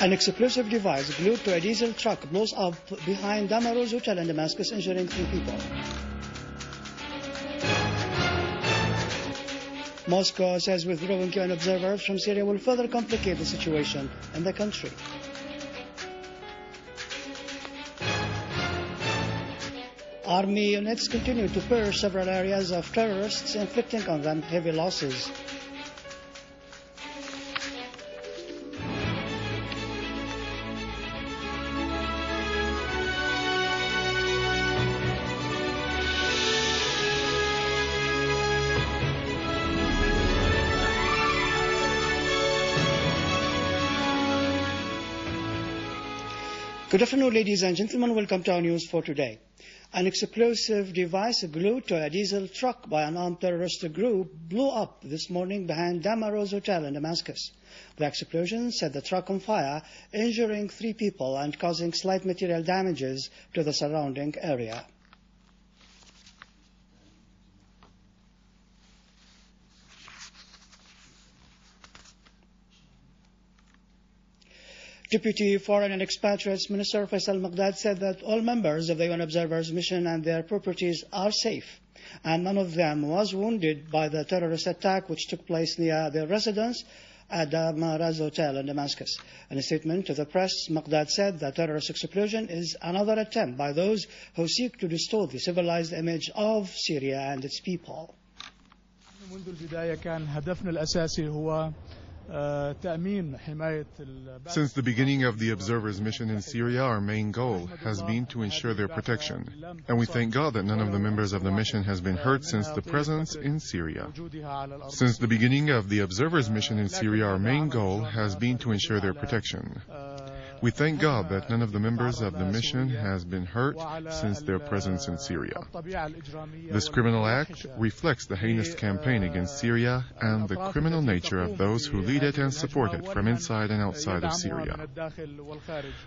An explosive device glued to a diesel truck blows up behind Damascus Hotel in Damascus, injuring 3 people. Moscow says withdrawing UN observers from Syria will further complicate the situation in the country. Army units continue to purge several areas of terrorists, inflicting on them heavy losses. Good afternoon, ladies and gentlemen. Welcome to our news for today. An explosive device glued to a diesel truck by an armed terrorist group blew up this morning behind Damascus Hotel in Damascus. The explosion set the truck on fire, injuring 3 people and causing slight material damages to the surrounding area. Deputy Foreign and Expatriates Minister Faisal Maqdad said that all members of the UN Observers Mission and their properties are safe, and none of them was wounded by the terrorist attack which took place near their residence at Damascus Hotel in Damascus. In a statement to the press, Maqdad said the terrorist explosion is another attempt by those who seek to distort the civilized image of Syria and its people. منذ البداية كان هدفنا الأساسي هو Since the beginning of the observers' mission in Syria, our main goal has been to ensure their protection. And we thank God that none of the members of the mission has been hurt since the presence in Syria. Since the beginning of the observers' mission in Syria, our main goal has been to ensure their protection. We thank God that none of the members of the mission has been hurt since their presence in Syria. This criminal act reflects the heinous campaign against Syria and the criminal nature of those who lead it and support it from inside and outside of Syria.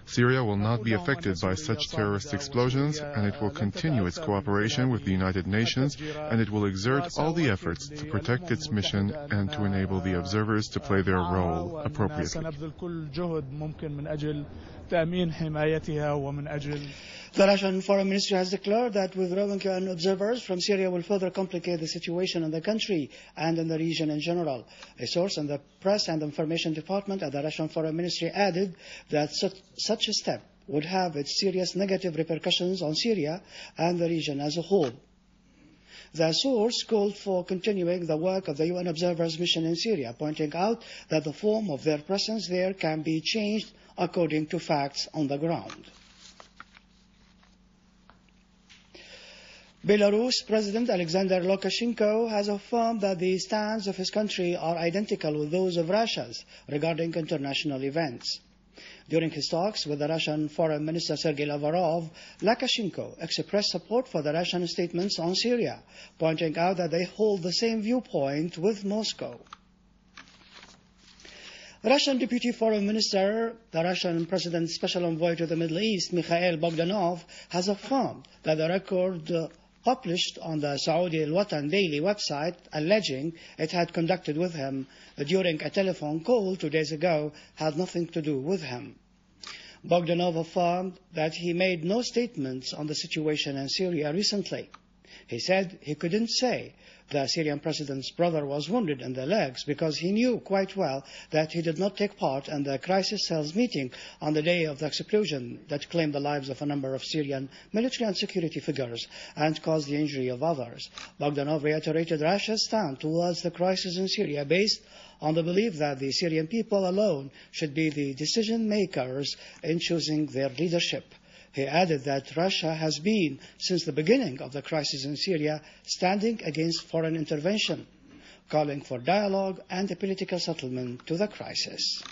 Syria will not be affected by such terrorist explosions, and it will continue its cooperation with the United Nations, and it will exert all the efforts to protect its mission and to enable the observers to play their role appropriately. The Russian Foreign Ministry has declared that withdrawing UN observers from Syria will further complicate the situation in the country and in the region in general. A source in the Press and Information Department at the Russian Foreign Ministry added that such a step would have its serious negative repercussions on Syria and the region as a whole. The source called for continuing the work of the UN observers mission in Syria, pointing out that the form of their presence there can be changed according to facts on the ground. Belarus President Alexander Lukashenko has affirmed that the stands of his country are identical with those of Russia's regarding international events. During his talks with the Russian Foreign Minister Sergei Lavrov, Lukashenko expressed support for the Russian statements on Syria, pointing out that they hold the same viewpoint with Moscow. Russian Deputy Foreign Minister, the Russian President's Special Envoy to the Middle East, Mikhail Bogdanov, has affirmed that the record published on the Saudi Al-Watan Daily website alleging it had conducted with him during a telephone call 2 days ago had nothing to do with him. Bogdanov affirmed that he made no statements on the situation in Syria recently. He said he couldn't say the Syrian president's brother was wounded in the legs because he knew quite well that he did not take part in the crisis cells meeting on the day of the explosion that claimed the lives of a number of Syrian military and security figures and caused the injury of others. Bogdanov reiterated Russia's stand towards the crisis in Syria based on the belief that the Syrian people alone should be the decision makers in choosing their leadership. He added that Russia has been, since the beginning of the crisis in Syria, standing against foreign intervention, calling for dialogue and a political settlement to the crisis.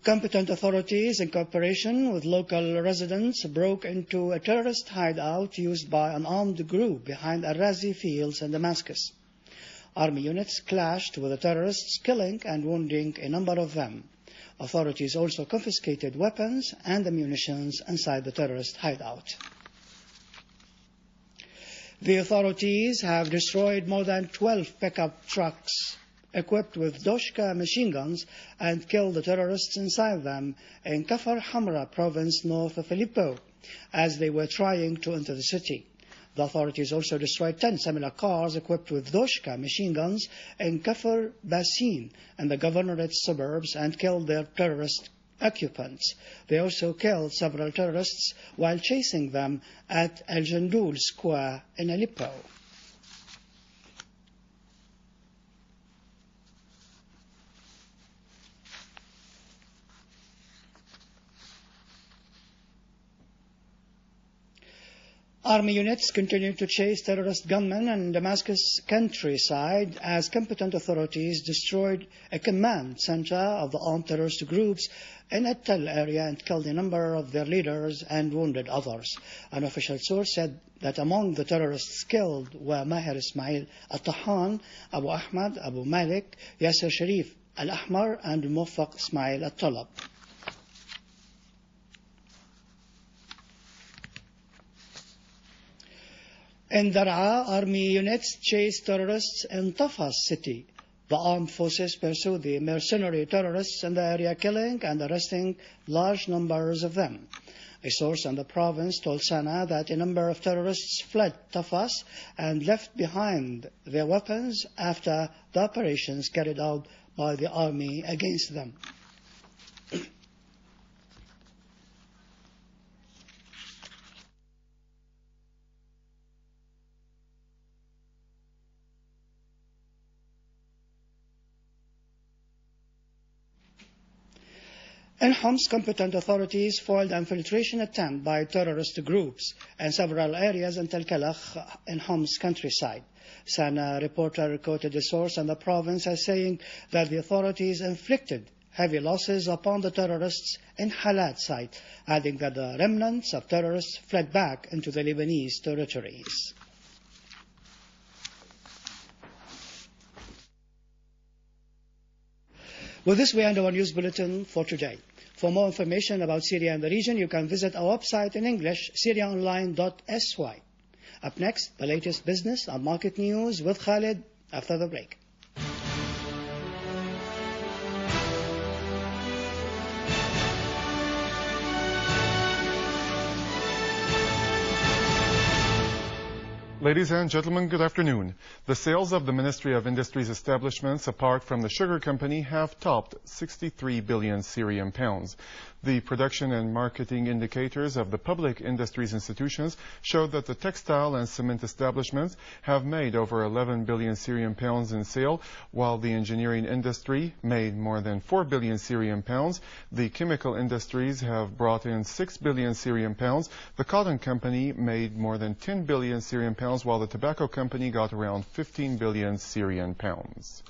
Competent authorities, in cooperation with local residents, broke into a terrorist hideout used by an armed group behind Al-Razi fields in Damascus. Army units clashed with the terrorists, killing and wounding a number of them. Authorities also confiscated weapons and ammunition inside the terrorist hideout. The authorities have destroyed more than 12 pickup trucks equipped with Doshka machine guns and killed the terrorists inside them in Kafar Hamra province north of Aleppo as they were trying to enter the city. The authorities also destroyed 10 similar cars equipped with Doshka machine guns in Kafar Basin and the governorate's suburbs and killed their terrorist occupants. They also killed several terrorists while chasing them at El Jandul Square in Aleppo. Army units continue to chase terrorist gunmen in Damascus countryside as competent authorities destroyed a command center of the armed terrorist groups in a Tel area and killed a number of their leaders and wounded others. An official source said that among the terrorists killed were Maher Ismail Al-Tahan, Abu Ahmad, Abu Malik, Yasser Sharif Al-Ahmar, and Muwaffaq Ismail Al-Talab. In Dar'a, army units chased terrorists in Tafas city. The armed forces pursued the mercenary terrorists in the area, killing and arresting large numbers of them. A source in the province told Sana that a number of terrorists fled Tafas and left behind their weapons after the operations carried out by the army against them. In Homs, competent authorities foiled an infiltration attempt by terrorist groups in several areas in Tel Kalakh in Homs countryside. Sana reporter quoted a source in the province as saying that the authorities inflicted heavy losses upon the terrorists in Halat site, adding that the remnants of terrorists fled back into the Lebanese territories. With this, we end our news bulletin for today. For more information about Syria and the region, you can visit our website in English, syriaonline.sy. Up next, the latest business and market news with Khalid after the break. Ladies and gentlemen, good afternoon. The sales of the Ministry of Industry's establishments, apart from the sugar company, have topped 63 billion Syrian pounds. The production and marketing indicators of the public industries institutions showed that the textile and cement establishments have made over 11 billion Syrian pounds in sale, while the engineering industry made more than 4 billion Syrian pounds. The chemical industries have brought in 6 billion Syrian pounds. The cotton company made more than 10 billion Syrian pounds, while the tobacco company got around 15 billion Syrian pounds.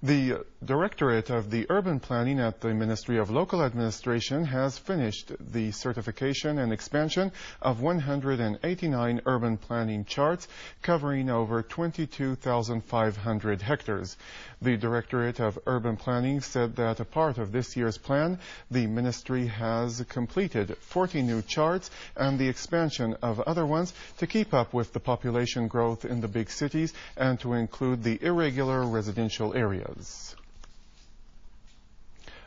The Directorate of the Urban Planning at the Ministry of Local Administration has finished the certification and expansion of 189 urban planning charts covering over 22,500 hectares. The Directorate of Urban Planning said that a part of this year's plan, the Ministry has completed 40 new charts and the expansion of other ones to keep up with the population growth in the big cities and to include the irregular residential areas.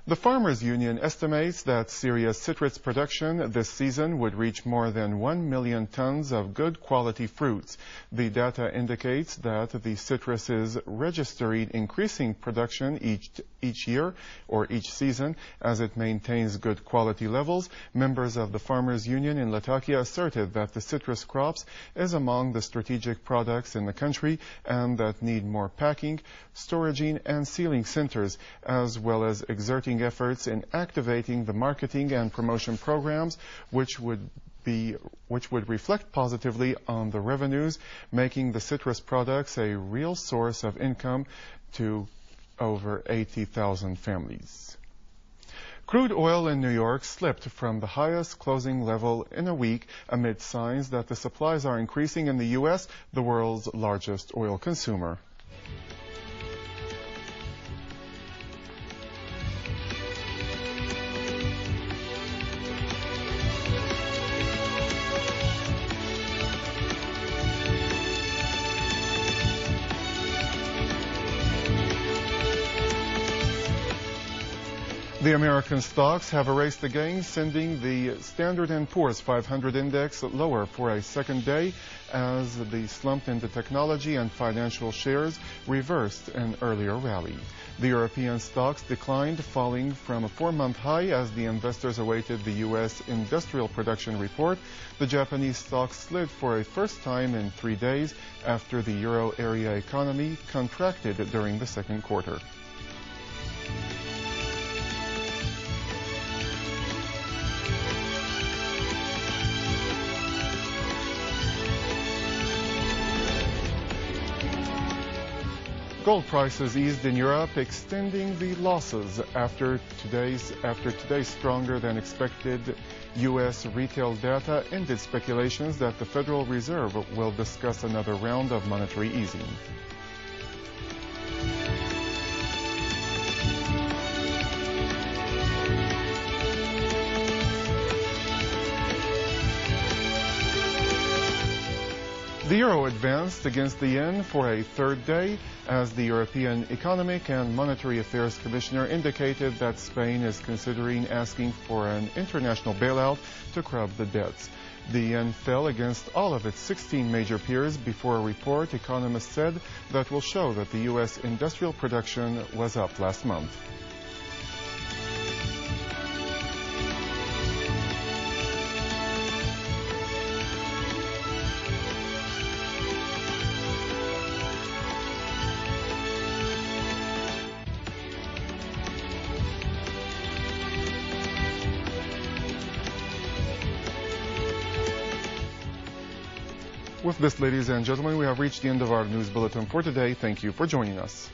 The Farmers Union estimates that Syria's citrus production this season would reach more than 1 million tons of good quality fruits. The data indicates that the citrus is registering increasing production each year or each season as it maintains good quality levels. Members of the Farmers Union in Latakia asserted that the citrus crops is among the strategic products in the country and that need more packing, storaging and sealing centers, as well as exerting efforts in activating the marketing and promotion programs which would reflect positively on the revenues, making the citrus products a real source of income to over 80,000 families. Crude oil in New York slipped from the highest closing level in a week amid signs that the supplies are increasing in the U.S., the world's largest oil consumer. The American stocks have erased the gains, sending the Standard & Poor's 500 index lower for a second day as the slump in the technology and financial shares reversed an earlier rally. The European stocks declined, falling from a 4-month high as the investors awaited the U.S. industrial production report. The Japanese stocks slid for a first time in 3 days after the euro area economy contracted during the second quarter. Gold prices eased in Europe, extending the losses after today's stronger than expected U.S. retail data ended speculations that the Federal Reserve will discuss another round of monetary easing. The euro advanced against the yen for a third day as the European Economic and Monetary Affairs Commissioner indicated that Spain is considering asking for an international bailout to curb the debts. The yen fell against all of its 16 major peers before a report, economists said, that will show that the U.S. industrial production was up last month. With this, ladies and gentlemen, we have reached the end of our news bulletin for today. Thank you for joining us.